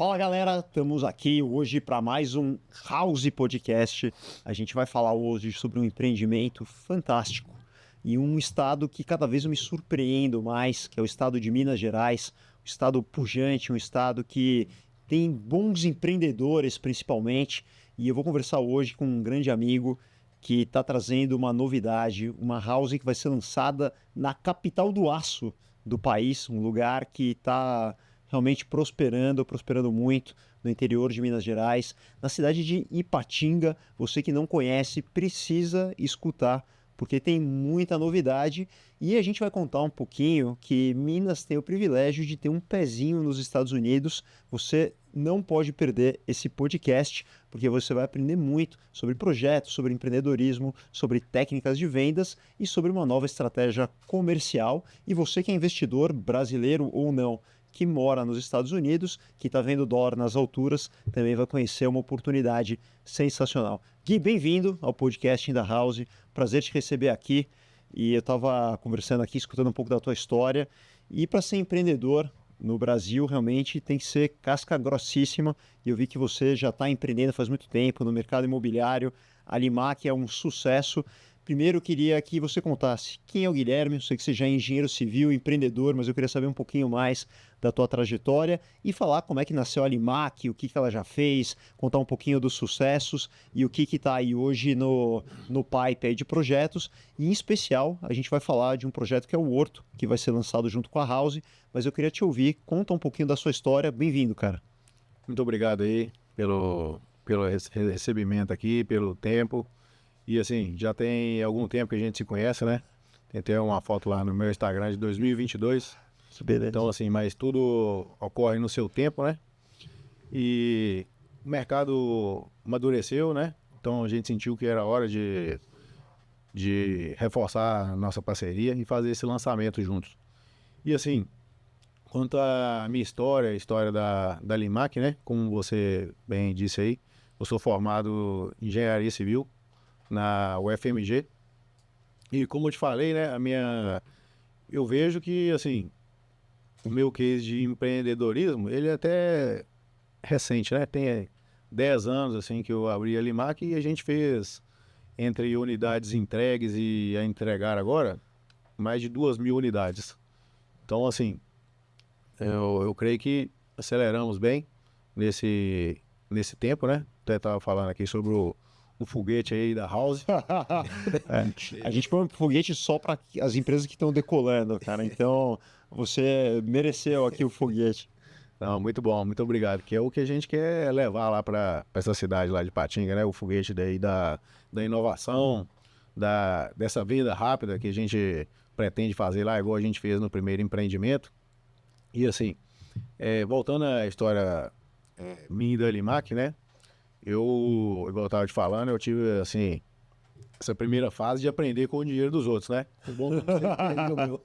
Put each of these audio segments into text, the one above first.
Fala galera, estamos aqui hoje para mais um House Podcast. A gente vai falar hoje sobre um empreendimento fantástico e um estado que cada vez eu me surpreendo mais, que é o estado de Minas Gerais, um estado pujante, um estado que tem bons empreendedores principalmente. E eu vou conversar hoje com um grande amigo que está trazendo uma novidade, uma house que vai ser lançada na capital do aço do país, um lugar que está realmente prosperando muito no interior de Minas Gerais, na cidade de Ipatinga. Você que não conhece precisa escutar, porque tem muita novidade e a gente vai contar um pouquinho que Minas tem o privilégio de ter um pezinho nos Estados Unidos. Você não pode perder esse podcast, porque você vai aprender muito sobre projetos, sobre empreendedorismo, sobre técnicas de vendas e sobre uma nova estratégia comercial. E você que é investidor, brasileiro ou não, que mora nos Estados Unidos, que está vendo o dólar nas alturas, também vai conhecer uma oportunidade sensacional. Gui, bem-vindo ao podcast da House, prazer te receber aqui. E eu estava conversando aqui, escutando um pouco da tua história, e para ser empreendedor no Brasil realmente tem que ser casca grossíssima, e eu vi que você já está empreendendo faz muito tempo no mercado imobiliário. A Limac é um sucesso. Primeiro, eu queria que você contasse quem é o Guilherme. Eu sei que você já é engenheiro civil, empreendedor, mas eu queria saber um pouquinho mais da tua trajetória e falar como é que nasceu a Limac, o que ela já fez, contar um pouquinho dos sucessos e o que está aí hoje no pipe aí de projetos. E, em especial, a gente vai falar de um projeto que é o Horto, que vai ser lançado junto com a House, mas eu queria te ouvir, conta um pouquinho da sua história. Bem-vindo, cara. Muito obrigado aí pelo recebimento aqui, pelo tempo. E assim, já tem algum tempo que a gente se conhece, né? Tem até uma foto lá no meu Instagram de 2022. Beleza. Então assim, mas tudo ocorre no seu tempo, né? E o mercado amadureceu, né? Então a gente sentiu que era hora de reforçar a nossa parceria e fazer esse lançamento juntos. E assim, quanto à minha história, a história da Limac, né? Como você bem disse aí, eu sou formado em engenharia civil na UFMG. E como eu te falei, né? Eu vejo que, assim, o meu case de empreendedorismo, ele é até recente, né? Tem 10 anos, assim, que eu abri a Limac e a gente fez, entre unidades entregues e a entregar agora, mais de 2.000 unidades. Então, assim, eu creio que aceleramos bem nesse tempo, né? Até estava falando aqui sobre o foguete aí da House. A gente põe um foguete só para as empresas que estão decolando, cara. Então, você mereceu aqui o foguete. Não, muito bom, muito obrigado. Que é o que a gente quer levar lá para essa cidade lá de Patinga, né? O foguete daí da inovação, dessa vida rápida que a gente pretende fazer lá, igual a gente fez no primeiro empreendimento. E assim, voltando à história minha e da Limac, né? Igual eu estava te falando, eu tive, assim, essa primeira fase de aprender com o dinheiro dos outros, né? O bom que você aprende o meu.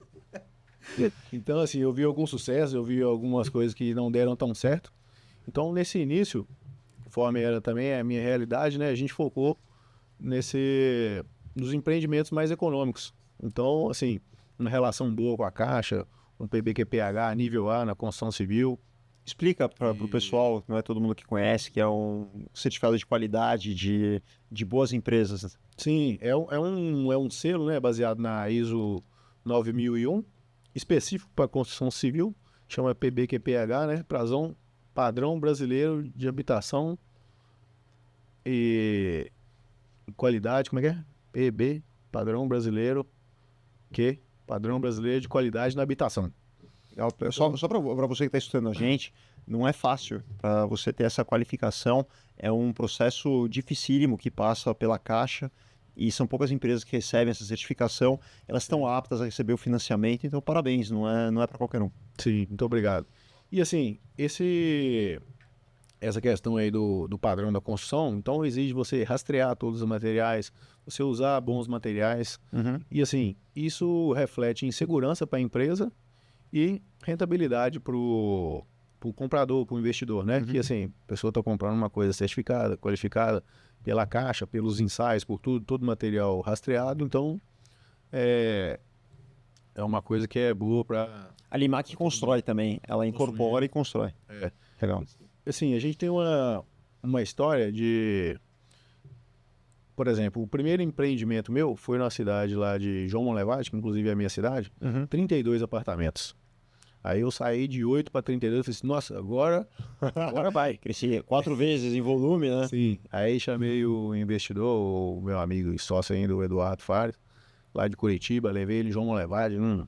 Então, assim, eu vi algum sucesso, eu vi algumas coisas que não deram tão certo. Então, nesse início, conforme era também a minha realidade, né? A gente focou nos empreendimentos mais econômicos. Então, assim, uma relação boa com a Caixa, um PBQPH nível A na construção civil. Explica para o pessoal, não é todo mundo que conhece, que é um certificado de qualidade de boas empresas. Sim, é um selo, né, baseado na ISO 9001, específico para construção civil, chama PBQPH, né, Padrão Brasileiro de Habitação e Qualidade, como é que é? PB, Padrão Brasileiro de Qualidade na Habitação. Só para você que está estudando a gente, não é fácil para você ter essa qualificação. É um processo dificílimo que passa pela Caixa e são poucas empresas que recebem essa certificação. Elas estão aptas a receber o financiamento, então parabéns, não é para qualquer um. Sim, muito obrigado. E assim, essa questão aí do padrão da construção, então exige você rastrear todos os materiais, você usar bons materiais. E assim, isso reflete em segurança para a empresa e rentabilidade para o comprador, para o investidor, né? Que assim, a pessoa está comprando uma coisa certificada, qualificada pela Caixa, pelos ensaios, por todo material rastreado, então é uma coisa que é boa para... A Limac constrói também, ela incorpora e constrói. É. Legal. assim, a gente tem uma história de... Por exemplo, o primeiro empreendimento meu foi na cidade lá de João Monlevade, que inclusive é a minha cidade, 32 apartamentos. Aí eu saí de 8 para 32 e falei assim, nossa, agora vai. Cresci 4 vezes em volume, né? Sim. Aí chamei o investidor, o meu amigo e sócio ainda, o Eduardo Fares, lá de Curitiba, levei ele em João Monlevade, no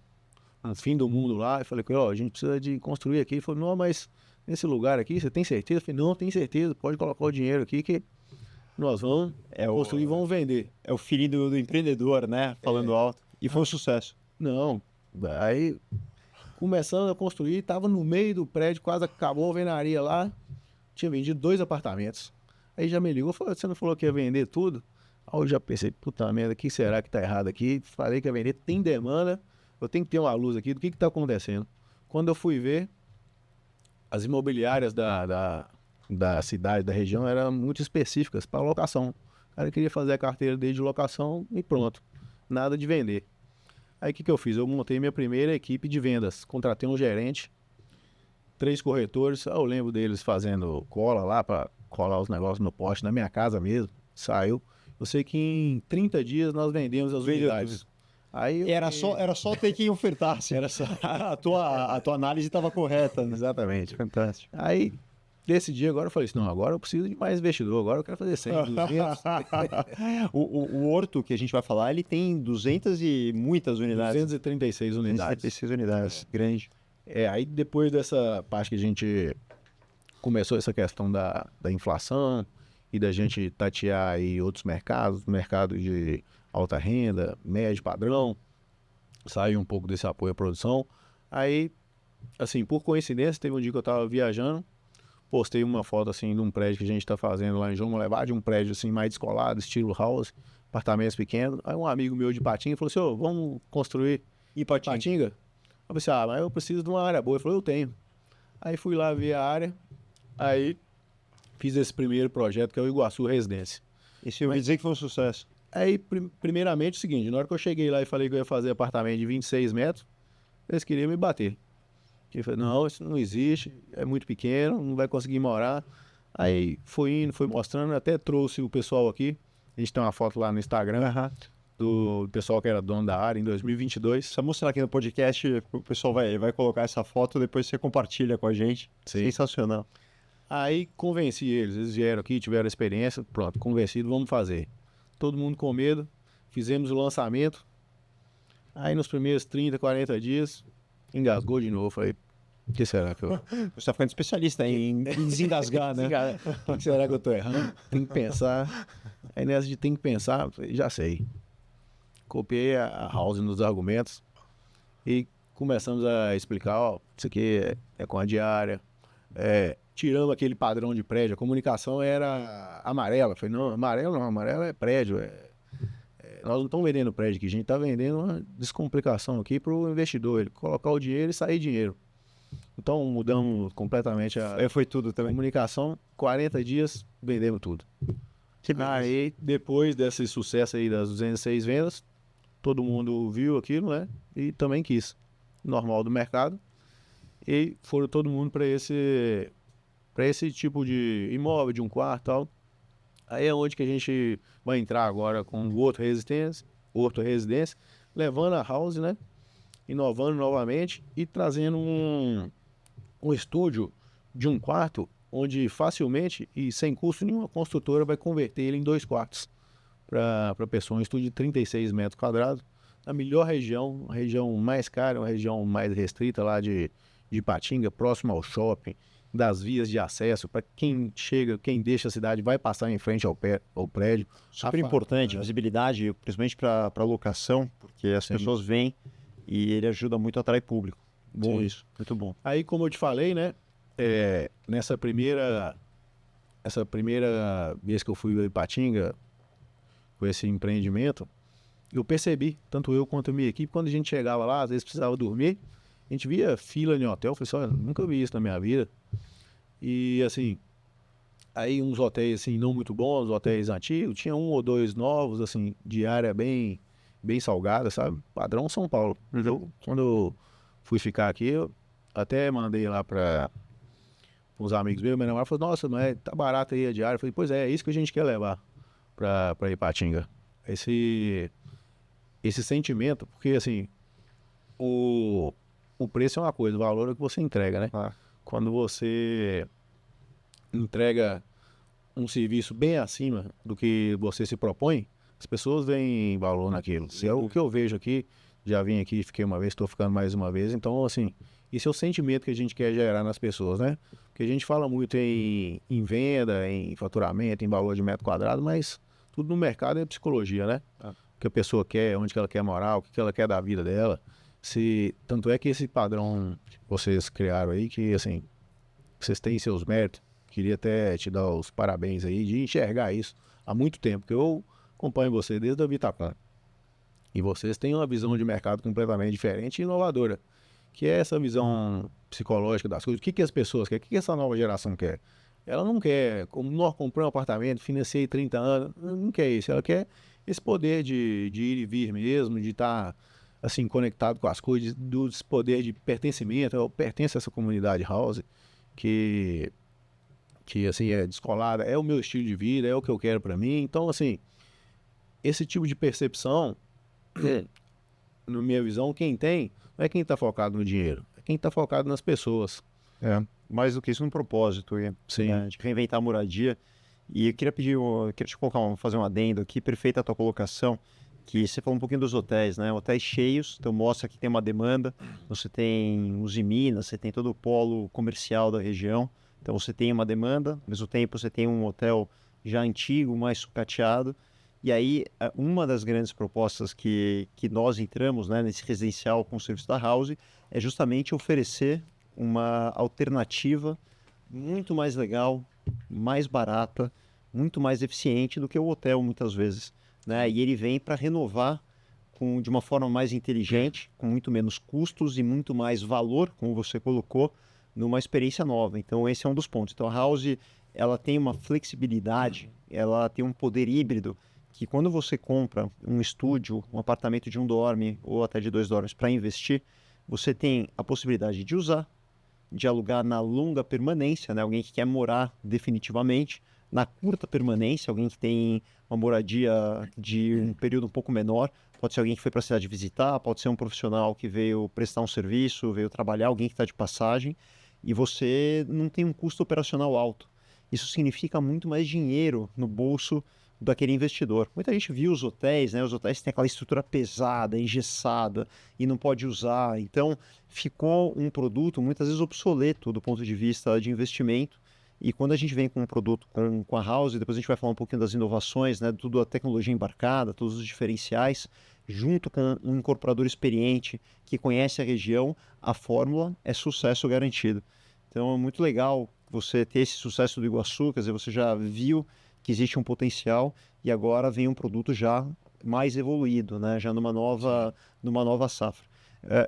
fim do mundo lá, e falei com ele, ó, a gente precisa de construir aqui. Ele falou, não, mas nesse lugar aqui, você tem certeza? Eu falei, não, tenho certeza, pode colocar o dinheiro aqui que nós vamos construir e vamos vender. É o filho do empreendedor, né? Falando alto. E foi um sucesso. Não, aí começando a construir, tava no meio do prédio, quase acabou a alvenaria lá, tinha vendido 2 apartamentos. Aí já me ligou, falou, você não falou que ia vender tudo? Aí eu já pensei, puta merda, o que será que tá errado aqui? Falei que ia vender, tem demanda, eu tenho que ter uma luz aqui do que tá acontecendo. Quando eu fui ver, as imobiliárias da cidade, da região, eram muito específicas para locação. O cara queria fazer a carteira dele de locação e pronto, nada de vender. Aí o que eu fiz? Eu montei minha primeira equipe de vendas, contratei um gerente, 3 corretores, eu lembro deles fazendo cola lá para colar os negócios no poste, na minha casa mesmo, saiu. Eu sei que em 30 dias nós vendemos as unidades. Aí Era só ter quem ofertasse. Era só... a tua análise estava correta, né? Exatamente. Fantástico. Aí, desse dia, agora eu falei assim, não, agora eu preciso de mais investidor, agora eu quero fazer 100, 200. O Horto que a gente vai falar, ele tem 200 e muitas unidades. 236 unidades. 236 unidades, grande. Aí depois dessa parte que a gente começou essa questão da inflação e da gente tatear aí outros mercados, mercado de alta renda, médio padrão, sair um pouco desse apoio à produção. Aí, assim, por coincidência, teve um dia que eu tava viajando, postei uma foto, assim, de um prédio que a gente tá fazendo lá em João Monlevade, um prédio, assim, mais descolado, estilo house, apartamentos pequenos. Aí um amigo meu de Patinga falou assim, ô, vamos construir Patinga? Eu pensei, mas eu preciso de uma área boa. Ele falou, eu tenho. Aí fui lá ver a área, aí fiz esse primeiro projeto, que é o Iguaçu Residência. Esse eu ouvi dizer que foi um sucesso. Aí, primeiramente, é o seguinte, na hora que eu cheguei lá e falei que eu ia fazer apartamento de 26 metros, eles queriam me bater. Eu falei, não, isso não existe, é muito pequeno, não vai conseguir morar. Aí foi indo, foi mostrando, até trouxe o pessoal aqui. A gente tem uma foto lá no Instagram, do pessoal que era dono da área em 2022. Só mostrar aqui no podcast, o pessoal vai colocar essa foto, depois você compartilha com a gente. Sim. Sensacional. Aí convenci eles vieram aqui, tiveram experiência, pronto, convencido, vamos fazer. Todo mundo com medo, fizemos o lançamento. Aí nos primeiros 30, 40 dias, engasgou de novo. Falei, o que será que eu... Você tá ficando especialista em desengasgar, né? O que será que eu tô errando? Tem que pensar. Aí nessa de tem que pensar, já sei. Copiei a House nos argumentos e começamos a explicar, ó, isso aqui é com a diária, tirando aquele padrão de prédio, a comunicação era amarela. Eu falei, não, amarelo é prédio, nós não estamos vendendo prédio aqui, a gente está vendendo uma descomplicação aqui para o investidor, ele colocar o dinheiro e sair dinheiro. Então mudamos completamente Foi tudo também. Comunicação, 40 dias, vendemos tudo. Aí, depois desse sucesso aí das 206 vendas, todo mundo viu aquilo, né? E também quis. Normal do mercado. E foram todo mundo para esse tipo de imóvel, de um quarto e tal. Aí é onde que a gente vai entrar agora com o Horto Residência, levando a House, né? Inovando novamente e trazendo um estúdio de um quarto onde facilmente e sem custo nenhum a construtora vai converter ele em 2 quartos para a pessoa, um estúdio de 36 metros quadrados, na melhor região, a região mais cara, uma região mais restrita lá de Ipatinga, próximo ao shopping, das vias de acesso, para quem chega, quem deixa a cidade, vai passar em frente ao prédio. Super importante, visibilidade, principalmente para locação, porque as pessoas vêm e ele ajuda muito a atrair público. Bom. Sim. Isso, muito bom. Aí, como eu te falei, né, essa primeira vez que eu fui a Ipatinga, com esse empreendimento, eu percebi, tanto eu quanto a minha equipe, quando a gente chegava lá, às vezes precisava dormir, a gente via fila em hotel, eu falei assim, olha, nunca vi isso na minha vida. E assim, aí uns hotéis assim, não muito bons, hotéis antigos, tinha 1 ou 2 novos, assim, de área bem salgada, sabe? Padrão São Paulo. Então, quando eu fui ficar aqui, eu até mandei lá para com os amigos meus, minha namorada falou, nossa, mas tá barato aí a diária. Eu falei, pois é isso que a gente quer levar pra Ipatinga. Esse sentimento, porque assim, o preço é uma coisa, o valor é o que você entrega, né? Ah, Quando você entrega um serviço bem acima do que você se propõe, as pessoas veem valor naquilo. É o que eu vejo aqui, já vim aqui, fiquei uma vez, estou ficando mais uma vez. Então, assim, esse é o sentimento que a gente quer gerar nas pessoas, né? Porque a gente fala muito em venda, em faturamento, em valor de metro quadrado, mas tudo no mercado é psicologia, né? Ah. O que a pessoa quer, onde que ela quer morar, o que ela quer da vida dela. Tanto é que esse padrão que vocês criaram aí, que, assim, vocês têm seus méritos. Queria até te dar os parabéns aí de enxergar isso há muito tempo, porque eu acompanho você desde a Vitacom. E vocês têm uma visão de mercado completamente diferente e inovadora, que é essa visão psicológica das coisas. O que as pessoas querem? O que essa nova geração quer? Ela não quer, como nós compramos um apartamento, financei 30 anos, não quer isso. Ela quer esse poder de ir e vir mesmo, de estar assim, conectado com as coisas, desse poder de pertencimento. Eu pertenço a essa comunidade house, que assim, é descolada, é o meu estilo de vida, é o que eu quero para mim. Então, assim, esse tipo de percepção, na minha visão, quem tem, não é quem está focado no dinheiro, é quem está focado nas pessoas. mais do que isso, um propósito, Sim. né, de reinventar a moradia. E eu queria queria te colocar, fazer um adendo aqui, perfeita a tua colocação, que você falou um pouquinho dos hotéis, né? Hotéis cheios, então mostra que tem uma demanda. Você tem os Minas, você tem todo o polo comercial da região, então você tem uma demanda, ao mesmo tempo você tem um hotel já antigo, mais sucateado. E aí, uma das grandes propostas que nós entramos, né, nesse residencial com o serviço da House é justamente oferecer uma alternativa muito mais legal, mais barata, muito mais eficiente do que o hotel muitas vezes, né? E ele vem para renovar de uma forma mais inteligente, com muito menos custos e muito mais valor, como você colocou, numa experiência nova. Então esse é um dos pontos. Então a House, ela tem uma flexibilidade, ela tem um poder híbrido que quando você compra um estúdio, um apartamento de 1 dorme ou até de 2 dormes para investir, você tem a possibilidade de usar, de alugar na longa permanência, né? Alguém que quer morar definitivamente, na curta permanência, alguém que tem uma moradia de um período um pouco menor, pode ser alguém que foi para a cidade visitar, pode ser um profissional que veio prestar um serviço, veio trabalhar, alguém que está de passagem, e você não tem um custo operacional alto. Isso significa muito mais dinheiro no bolso daquele investidor. Muita gente viu os hotéis, né? Os hotéis têm aquela estrutura pesada, engessada, e não pode usar. Então, ficou um produto muitas vezes obsoleto do ponto de vista de investimento. E quando a gente vem com um produto com a House, depois a gente vai falar um pouquinho das inovações, né? Tudo a tecnologia embarcada, todos os diferenciais, junto com um incorporador experiente que conhece a região, a fórmula é sucesso garantido. Então é muito legal você ter esse sucesso do Iguaçu, quer dizer, você já viu que existe um potencial e agora vem um produto já mais evoluído, né? Já numa nova safra.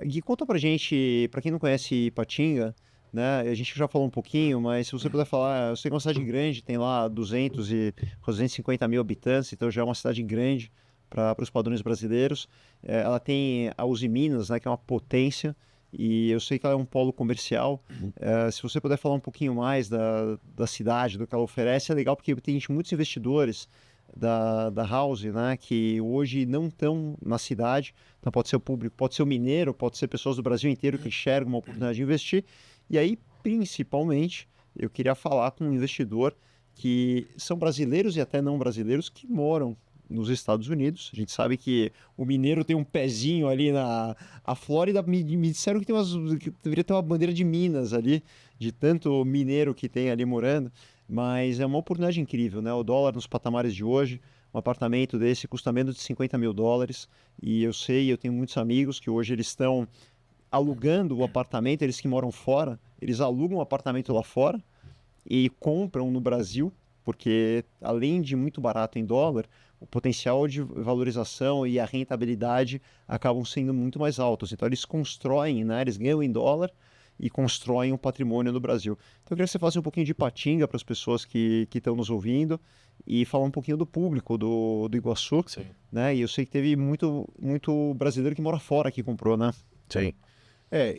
Gui, conta pra gente, pra quem não conhece Ipatinga, né? A gente já falou um pouquinho, mas se você puder falar, eu sei que é uma cidade grande, tem lá 250 mil habitantes, então já é uma cidade grande para os padrões brasileiros. Ela tem a Uzi Minas, né, que é uma potência, e eu sei que ela é um polo comercial. Se você puder falar um pouquinho mais da cidade, do que ela oferece, é legal porque tem muitos investidores da House, né, que hoje não estão na cidade. Então pode ser o público, pode ser o mineiro, pode ser pessoas do Brasil inteiro que enxergam uma oportunidade de investir. E aí, principalmente, eu queria falar com um investidor que são brasileiros e até não brasileiros que moram nos Estados Unidos. A gente sabe que o mineiro tem um pezinho ali a Flórida me disseram que deveria ter uma bandeira de Minas ali, de tanto mineiro que tem ali morando, mas é uma oportunidade incrível, né? O dólar nos patamares de hoje, um apartamento desse custa menos de 50 mil dólares, e eu tenho muitos amigos que hoje eles estão alugando o apartamento, eles que moram fora, eles alugam o apartamento lá fora e compram no Brasil, porque além de muito barato em dólar, o potencial de valorização e a rentabilidade acabam sendo muito mais altos. Então eles constroem, né? Eles ganham em dólar e constroem um patrimônio no Brasil. Então eu queria que você falasse um pouquinho de Ipatinga para as pessoas que estão nos ouvindo e falar um pouquinho do público do Iguaçu, Sim. né? E eu sei que teve muito brasileiro que mora fora que comprou, né? Sim.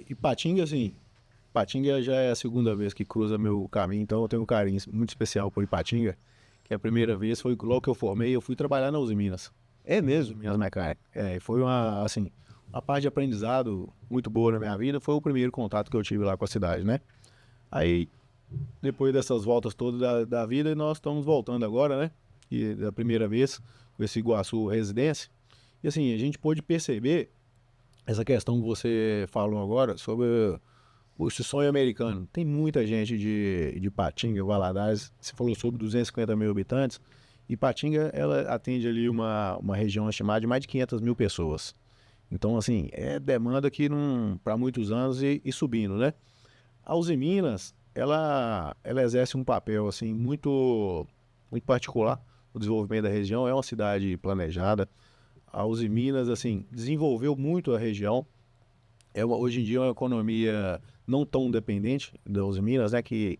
Ipatinga, assim, Ipatinga já é a segunda vez que cruza meu caminho, então eu tenho um carinho muito especial por Ipatinga, que a primeira vez foi logo que eu formei, eu fui trabalhar na Uzi Minas. É mesmo? Minas Mecânicas. E foi uma parte de aprendizado muito boa na minha vida, foi o primeiro contato que eu tive lá com a cidade, né? Aí, depois dessas voltas todas da vida, nós estamos voltando agora, né? E da primeira vez, com esse Iguaçu Residência. E assim, a gente pôde perceber essa questão que você falou agora sobre esse sonho americano. Tem muita gente de Ipatinga, Valadares, você falou sobre 250 mil habitantes, e Ipatinga, ela atende ali uma região estimada de mais de 500 mil pessoas. Então, assim, é demanda que para muitos anos e subindo, né? A Uzi Minas, ela exerce um papel, assim, muito particular no desenvolvimento da região. É uma cidade planejada. A Uzi Minas, assim, desenvolveu muito a região. Hoje em dia é uma economia não tão dependente da Uzi Minas, né? Que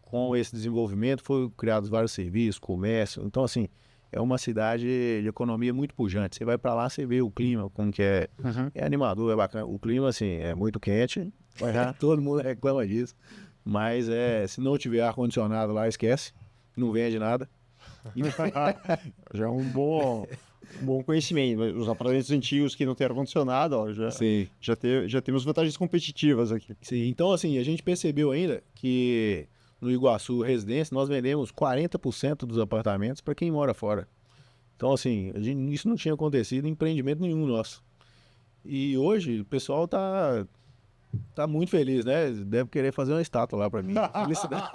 com esse desenvolvimento foram criados vários serviços, comércio. Então, assim, é uma cidade de economia muito pujante. Você vai para lá, você vê o clima, como que é. Uhum. É animador, é bacana. O clima, assim, é muito quente. Todo mundo reclama disso. Mas se não tiver ar-condicionado lá, esquece. Não vende nada. Já é um bom conhecimento. Os apartamentos antigos que não têm ar-condicionado, ó, Sim. já temos vantagens competitivas aqui. Sim. Então, assim, a gente percebeu ainda que no Iguaçu Residência nós vendemos 40% dos apartamentos para quem mora fora. Então, assim, isso não tinha acontecido em empreendimento nenhum nosso. E hoje o pessoal tá muito feliz, né? Deve querer fazer uma estátua lá para mim. Felicidade.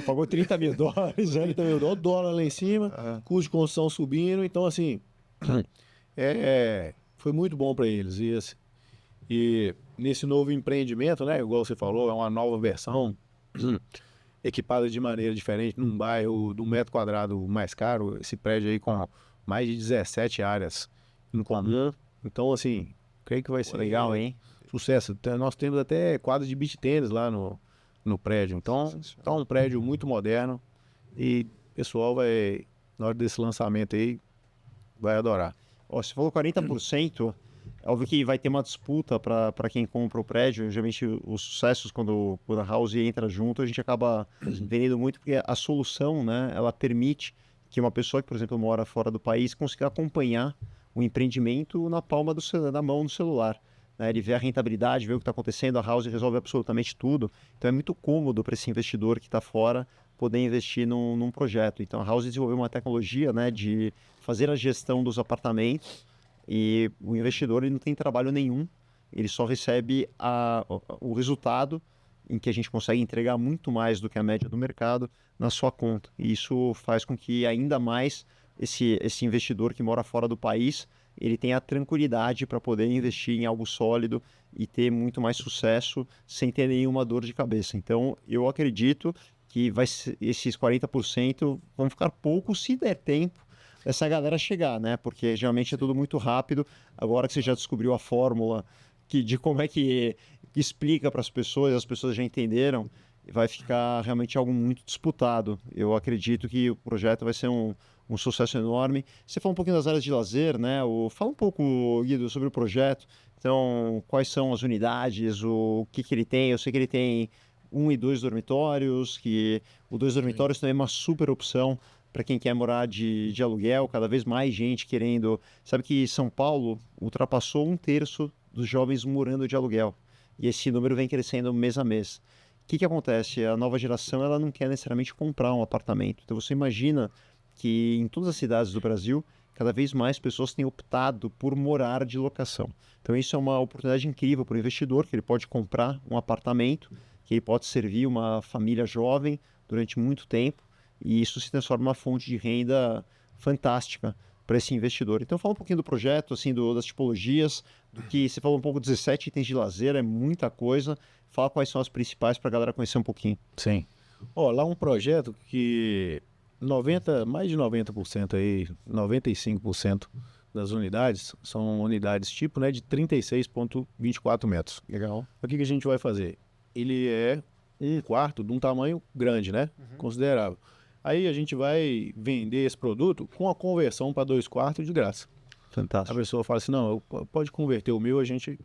Pagou $30 mil, né? 30 mil dólar lá em cima, custo de construção subindo. Então, assim, foi muito bom para eles. E nesse novo empreendimento, né? Igual você falou, é uma nova versão equipada de maneira diferente, num bairro de 1 metro quadrado mais caro. Esse prédio aí com mais de 17 áreas em comum. Então, assim, creio que vai ser Legal, hein? sucesso. Nós temos até quadros de beach tênis lá no prédio. Então, é um prédio muito moderno e o pessoal vai, na hora desse lançamento aí, vai adorar. Ó, você falou 40%, é óbvio que vai ter uma disputa para quem compra o prédio. Geralmente os sucessos, quando a House entra junto, a gente acaba vendendo muito, porque a solução, né, ela permite que uma pessoa que, por exemplo, mora fora do país consiga acompanhar o empreendimento na palma da mão do celular. Né? Ele vê a rentabilidade, vê o que está acontecendo, a House resolve absolutamente tudo. Então é muito cômodo para esse investidor que está fora poder investir num projeto. Então a House desenvolveu uma tecnologia, né, de fazer a gestão dos apartamentos e o investidor ele não tem trabalho nenhum, ele só recebe o resultado em que a gente consegue entregar muito mais do que a média do mercado na sua conta. E isso faz com que ainda mais esse investidor que mora fora do país ele tenha a tranquilidade para poder investir em algo sólido e ter muito mais sucesso sem ter nenhuma dor de cabeça. Então, eu acredito que esses 40% vão ficar poucos se der tempo dessa galera chegar, né? Porque geralmente é tudo muito rápido. Agora que você já descobriu a fórmula de como é que explica para as pessoas já entenderam, vai ficar realmente algo muito disputado. Eu acredito que o projeto vai ser um sucesso enorme. Você falou um pouquinho das áreas de lazer, né? Fala um pouco, Guido, sobre o projeto. Então, quais são as unidades, o que ele tem? Eu sei que ele tem 1 e 2 dormitórios, que o 2 dormitórios também é uma super opção para quem quer morar de aluguel, cada vez mais gente querendo. Sabe que São Paulo ultrapassou 1/3 dos jovens morando de aluguel. E esse número vem crescendo mês a mês. O que acontece? A nova geração ela não quer necessariamente comprar um apartamento. Então você imagina que em todas as cidades do Brasil, cada vez mais pessoas têm optado por morar de locação. Então isso é uma oportunidade incrível para o investidor, que ele pode comprar um apartamento, que ele pode servir uma família jovem durante muito tempo, e isso se transforma numa fonte de renda fantástica para esse investidor. Então fala um pouquinho do projeto, assim, das tipologias, do que você falou um pouco, 17 itens de lazer, é muita coisa. Fala quais são as principais para a galera conhecer um pouquinho. Sim. Ó, lá um projeto que mais de 90% aí, 95% das unidades são unidades tipo, né, de 36,24 metros. Legal. O que a gente vai fazer? Ele é um quarto de um tamanho grande, né? Considerável. Aí a gente vai vender esse produto com a conversão para 2 quartos de graça. A Fantástico. pessoa fala assim, não, pode converter o meu, a gente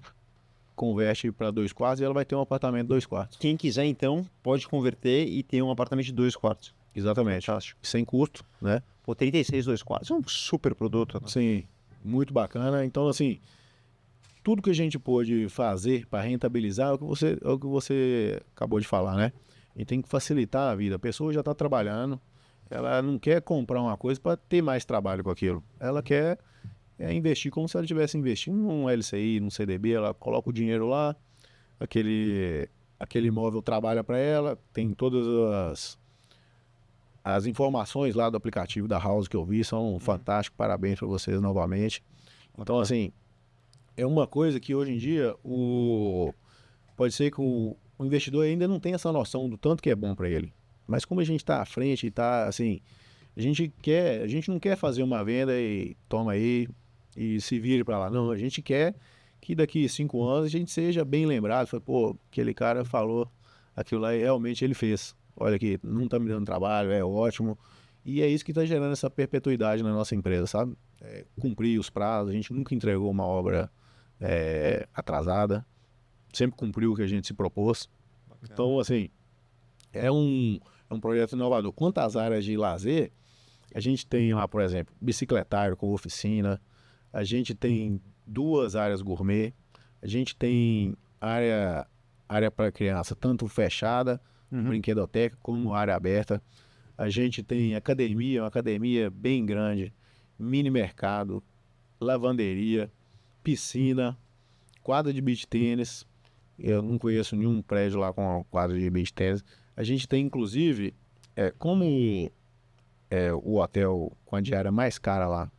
converte para 2 quartos e ela vai ter um apartamento de 2 quartos. Quem quiser, então, pode converter e ter um apartamento de 2 quartos. Exatamente. Fantástico. Sem custo, né? Pô, 36, 2 quartos. É um super produto. Né? Sim, muito bacana. Então, assim, tudo que a gente pôde fazer para rentabilizar é o que você acabou de falar, né? A gente tem que facilitar a vida. A pessoa já está trabalhando, ela não quer comprar uma coisa para ter mais trabalho com aquilo. Ela quer investir como se ela estivesse investindo num LCI, num CDB, ela coloca o dinheiro lá, aquele imóvel trabalha para ela, tem todas as informações lá do aplicativo da House que eu vi, são fantásticos, parabéns para vocês novamente. Então, assim, é uma coisa que hoje em dia pode ser que o investidor ainda não tenha essa noção do tanto que é bom para ele. Mas como a gente está à frente e está assim, a gente não quer fazer uma venda e toma aí e se vire para lá. Não, a gente quer que daqui 5 anos a gente seja bem lembrado. Fala, pô, aquele cara falou aquilo lá e realmente ele fez. Olha aqui, não está me dando trabalho, é ótimo. E é isso que está gerando essa perpetuidade na nossa empresa, sabe? Cumprir os prazos, a gente nunca entregou uma obra atrasada, sempre cumpriu o que a gente se propôs. Bacana. Então, assim, é um projeto inovador. Quanto às áreas de lazer, a gente tem lá, por exemplo, bicicletário com oficina, a gente tem 2 áreas gourmet, a gente tem área para criança, tanto fechada, brinquedoteca, como área aberta. A gente tem academia, uma academia bem grande, mini mercado, lavanderia, piscina, quadra de beach tênis. Eu não conheço nenhum prédio lá com quadra de beach tênis. A gente tem, inclusive, como o hotel com a diária mais cara lá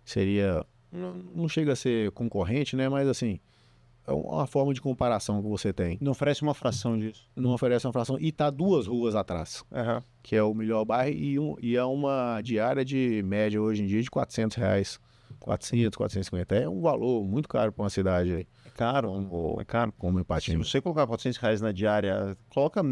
seria... Não chega a ser concorrente, né? Mas, assim, é uma forma de comparação que você tem. Não oferece uma fração disso. Não oferece uma fração. E tá 2 ruas atrás, que é o melhor bairro, e é uma diária de média hoje em dia de R$400. 400, 450. É um valor muito caro para uma cidade aí. É caro, é caro. Como Ipatinga. Se você colocar R$400 na diária, coloca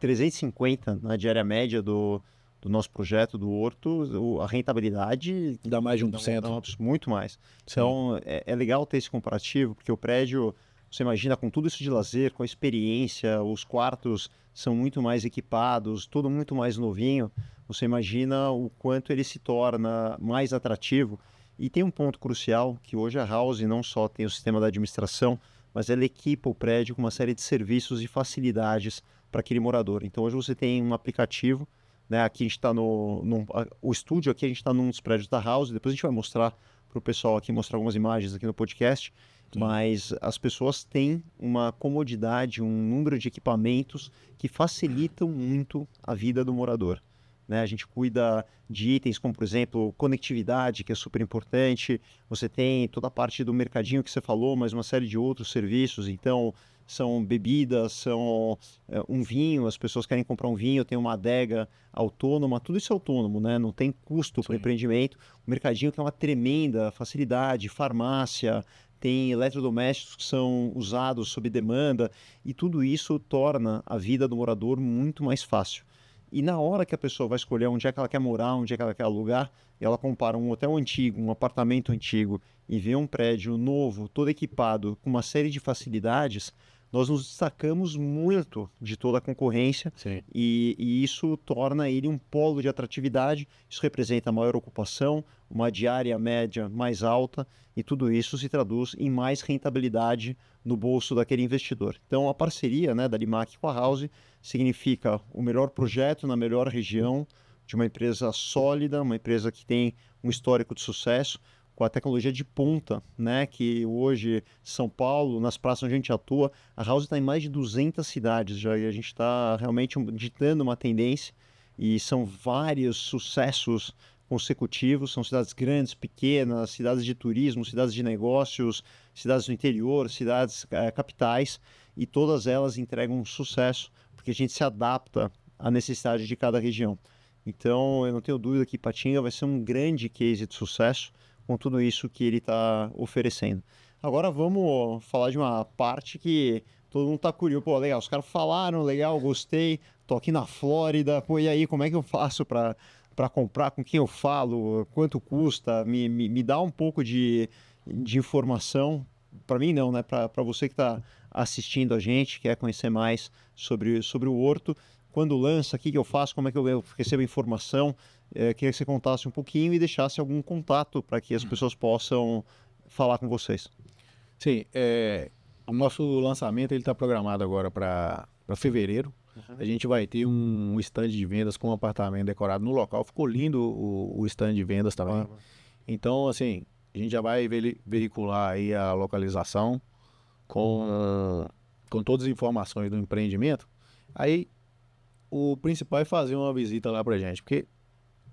350 na diária média do nosso projeto do Horto, a rentabilidade dá mais de 1%. Muito mais. Sim. Então, é legal ter esse comparativo, porque o prédio, você imagina, com tudo isso de lazer, com a experiência, os quartos são muito mais equipados, tudo muito mais novinho, você imagina o quanto ele se torna mais atrativo. E tem um ponto crucial, que hoje a House não só tem o sistema da administração, mas ela equipa o prédio com uma série de serviços e facilidades para aquele morador. Então, hoje você tem um aplicativo, né? Aqui a gente está o estúdio aqui a gente está num dos prédios da House, depois a gente vai mostrar para o pessoal aqui, mostrar algumas imagens aqui no podcast. Sim. Mas as pessoas têm uma comodidade, um número de equipamentos que facilitam muito a vida do morador. Né? A gente cuida de itens como, por exemplo, conectividade, que é super importante. Você tem toda a parte do mercadinho que você falou, mas uma série de outros serviços. Então, são bebidas, são um vinho, as pessoas querem comprar um vinho, tem uma adega autônoma, tudo isso é autônomo, né? Não tem custo para o empreendimento. O mercadinho que é uma tremenda facilidade, farmácia, tem eletrodomésticos que são usados sob demanda, e tudo isso torna a vida do morador muito mais fácil. E na hora que a pessoa vai escolher onde é que ela quer morar, onde é que ela quer alugar, ela compara um hotel antigo, um apartamento antigo e vê um prédio novo, todo equipado, com uma série de facilidades, nós nos destacamos muito de toda a concorrência. E isso torna ele um polo de atratividade, isso representa maior ocupação, uma diária média mais alta, e tudo isso se traduz em mais rentabilidade no bolso daquele investidor. Então a parceria, né, da Limac com a House significa o melhor projeto na melhor região, de uma empresa sólida, uma empresa que tem um histórico de sucesso, com a tecnologia de ponta, né, que hoje São Paulo, nas praças onde a gente atua, a House está em mais de 200 cidades já, e a gente está realmente ditando uma tendência, e são vários sucessos consecutivos, são cidades grandes, pequenas, cidades de turismo, cidades de negócios, cidades do interior, cidades capitais, e todas elas entregam um sucesso, porque a gente se adapta à necessidade de cada região. Então, eu não tenho dúvida que Ipatinga vai ser um grande case de sucesso, com tudo isso que ele está oferecendo. Agora vamos falar de uma parte que todo mundo está curioso. Pô, legal, os caras falaram, legal, gostei, tô aqui na Flórida, pô, e aí, como é que eu faço para comprar? Com quem eu falo? Quanto custa? Me dá um pouco de informação para mim não, né? Para você que está assistindo a gente, quer conhecer mais sobre o Horto, quando lança, o que eu faço, como é que eu recebo informação, queria que você contasse um pouquinho e deixasse algum contato para que as pessoas possam falar com vocês. Sim, o nosso lançamento ele está programado agora para fevereiro. A gente vai ter um stand de vendas com um apartamento decorado no local. Ficou lindo o stand de vendas também. Então, assim, a gente já vai veicular aí a localização com todas as informações do empreendimento. Aí, o principal é fazer uma visita lá pra gente, porque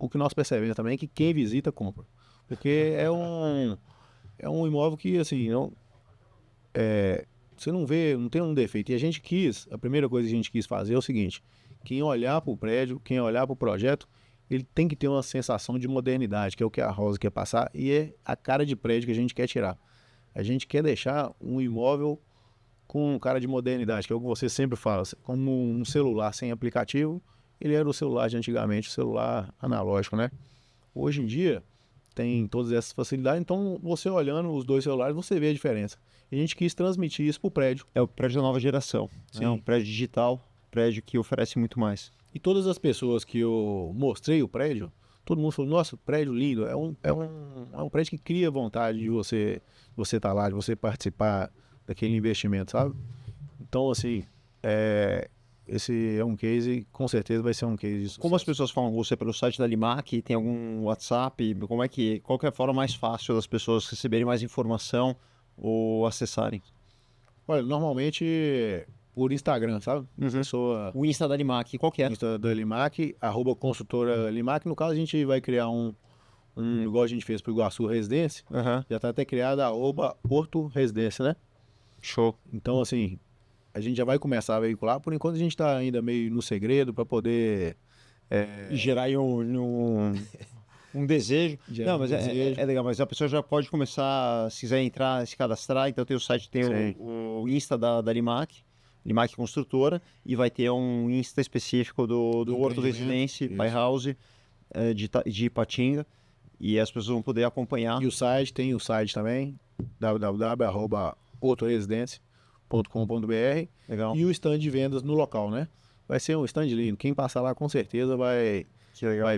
o que nós percebemos também é que quem visita, compra. Porque é um imóvel que, assim, você não vê, não tem um defeito. E a primeira coisa que a gente quis fazer é o seguinte: quem olhar para o prédio, quem olhar para o projeto, ele tem que ter uma sensação de modernidade, que é o que a Rosa quer passar, e é a cara de prédio que a gente quer tirar. A gente quer deixar um imóvel com cara de modernidade, que é o que você sempre fala. Como um celular sem aplicativo, ele era o celular de antigamente, o celular analógico, né? Hoje em dia, tem todas essas facilidades, então você olhando os dois celulares, você vê a diferença. E a gente quis transmitir isso para o prédio. É o prédio da nova geração. Sim. É um prédio digital, prédio que oferece muito mais. E todas as pessoas que eu mostrei o prédio, todo mundo falou: nossa, prédio lindo. É um prédio que cria vontade de você estar lá, de você participar daquele investimento, sabe? Então, assim, esse é um case, com certeza vai ser um case de sucesso. Como as pessoas falam com você pelo site da Limac? Tem algum WhatsApp? Qual que é a forma mais fácil das pessoas receberem mais informação ou acessarem? Olha, normalmente por Instagram, sabe? O Insta da Limac, qual que é? Insta da Limac, @consultora Limac. No caso, a gente vai criar um igual a gente fez pro Iguaçu Residência. Já tá até criado @Horto Residência, né? Show. Então, assim, a gente já vai começar a veicular. Por enquanto, a gente está ainda meio no segredo para poder gerar aí um desejo. Não, mas é legal, mas a pessoa já pode começar, se quiser entrar, se cadastrar. Então tem o site, tem o Insta da Limac Construtora, e vai ter um Insta específico do Horto Residência, Buy House, de Ipatinga, e as pessoas vão poder acompanhar. E o site, tem o site também, www.hortoresidência.com.br. Legal. E o stand de vendas no local, né? Vai ser um stand lindo. Quem passar lá com certeza vai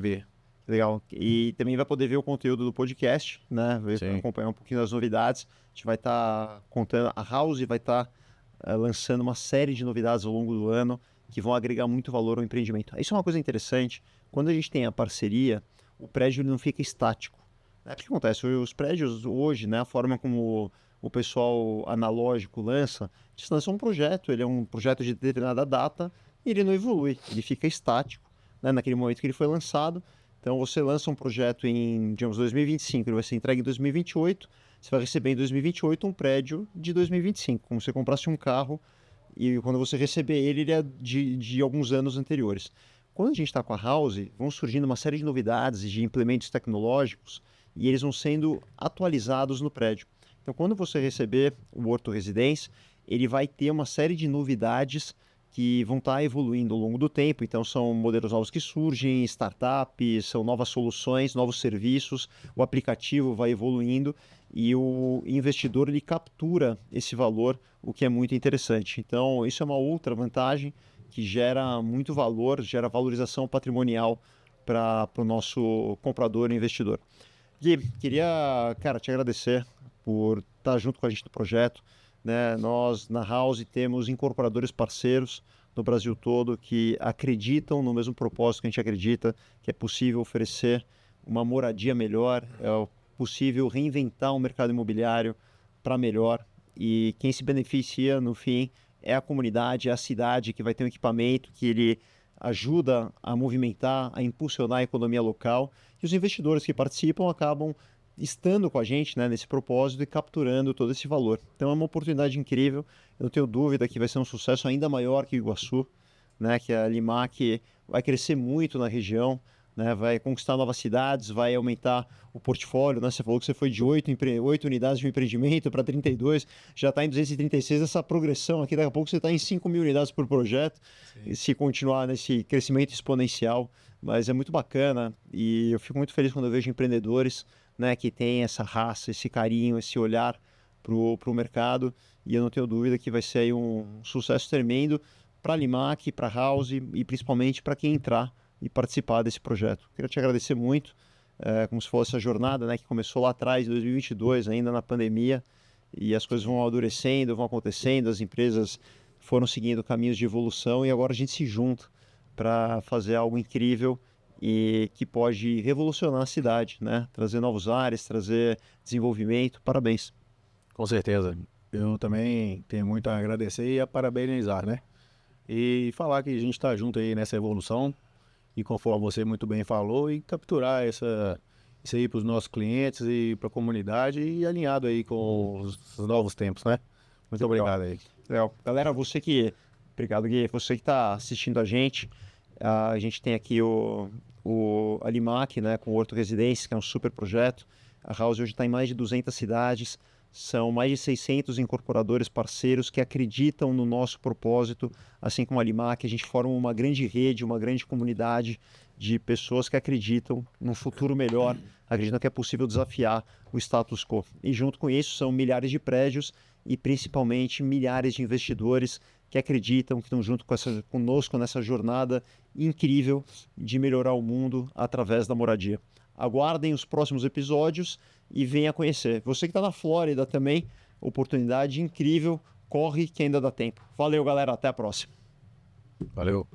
ver. Legal. E também vai poder ver o conteúdo do podcast, né? Acompanhar um pouquinho das novidades. A gente vai estar contando, a House vai estar lançando uma série de novidades ao longo do ano que vão agregar muito valor ao empreendimento. Isso é uma coisa interessante. Quando a gente tem a parceria, o prédio não fica estático. O que acontece? Os prédios hoje, né, a forma como o pessoal analógico lança, eles lançam um projeto, ele é um projeto de determinada data e ele não evolui, ele fica estático, né, naquele momento que ele foi lançado. Então você lança um projeto em, digamos, 2025, ele vai ser entregue em 2028, você vai receber em 2028 um prédio de 2025, como se você comprasse um carro e quando você receber ele é de alguns anos anteriores. Quando a gente está com a House, vão surgindo uma série de novidades de implementos tecnológicos e eles vão sendo atualizados no prédio. Então, quando você receber o Horto Residência, ele vai ter uma série de novidades que vão estar evoluindo ao longo do tempo. Então, são modelos novos que surgem, startups, são novas soluções, novos serviços, o aplicativo vai evoluindo e o investidor ele captura esse valor, o que é muito interessante. Então, isso é uma outra vantagem que gera muito valor, gera valorização patrimonial para o nosso comprador e investidor. Gui, queria, cara, te agradecer por estar junto com a gente no projeto, né? Nós, na House, temos incorporadores parceiros no Brasil todo que acreditam no mesmo propósito que a gente acredita, que é possível oferecer uma moradia melhor, é possível reinventar o mercado imobiliário para melhor, e quem se beneficia, no fim, é a comunidade, é a cidade que vai ter um equipamento que ele ajuda a movimentar, a impulsionar a economia local, e os investidores que participam acabam estando com a gente, né, nesse propósito e capturando todo esse valor. Então é uma oportunidade incrível, eu não tenho dúvida que vai ser um sucesso ainda maior que o Iguaçu, né, que a Limac vai crescer muito na região, né, vai conquistar novas cidades, vai aumentar o portfólio, né? Você falou que você foi de 8 unidades de um empreendimento para 32, já está em 236, essa progressão aqui, daqui a pouco você está em 5.000 unidades por projeto, e se continuar nesse crescimento exponencial, mas é muito bacana e eu fico muito feliz quando eu vejo empreendedores, né, que têm essa raça, esse carinho, esse olhar pro mercado, e eu não tenho dúvida que vai ser aí um sucesso tremendo para a Limac, para a House e principalmente para quem entrar e participar desse projeto. Queria te agradecer muito, como se fosse a jornada, né, que começou lá atrás, em 2022, ainda na pandemia, e as coisas vão amadurecendo, vão acontecendo, as empresas foram seguindo caminhos de evolução e agora a gente se junta para fazer algo incrível e que pode revolucionar a cidade, né? Trazer novos ares, trazer desenvolvimento. Parabéns. Com certeza. Eu também tenho muito a agradecer e a parabenizar, né? E falar que a gente está junto aí nessa evolução e conforme você muito bem falou, e capturar isso aí para os nossos clientes e para a comunidade e alinhado aí com os novos tempos, né? Muito obrigado aí. Legal. Galera, obrigado, Gui. Você que está assistindo a gente tem aqui a Limac, né, com o Horto Residências, que é um super projeto. A House hoje está em mais de 200 cidades, são mais de 600 incorporadores parceiros que acreditam no nosso propósito, assim como a Limac. A gente forma uma grande rede, uma grande comunidade de pessoas que acreditam num futuro melhor, acreditam que é possível desafiar o status quo. E junto com isso são milhares de prédios e principalmente milhares de investidores que acreditam, que estão junto conosco nessa jornada incrível de melhorar o mundo através da moradia. Aguardem os próximos episódios e venha conhecer. Você que está na Flórida também, oportunidade incrível, corre que ainda dá tempo. Valeu, galera, até a próxima. Valeu.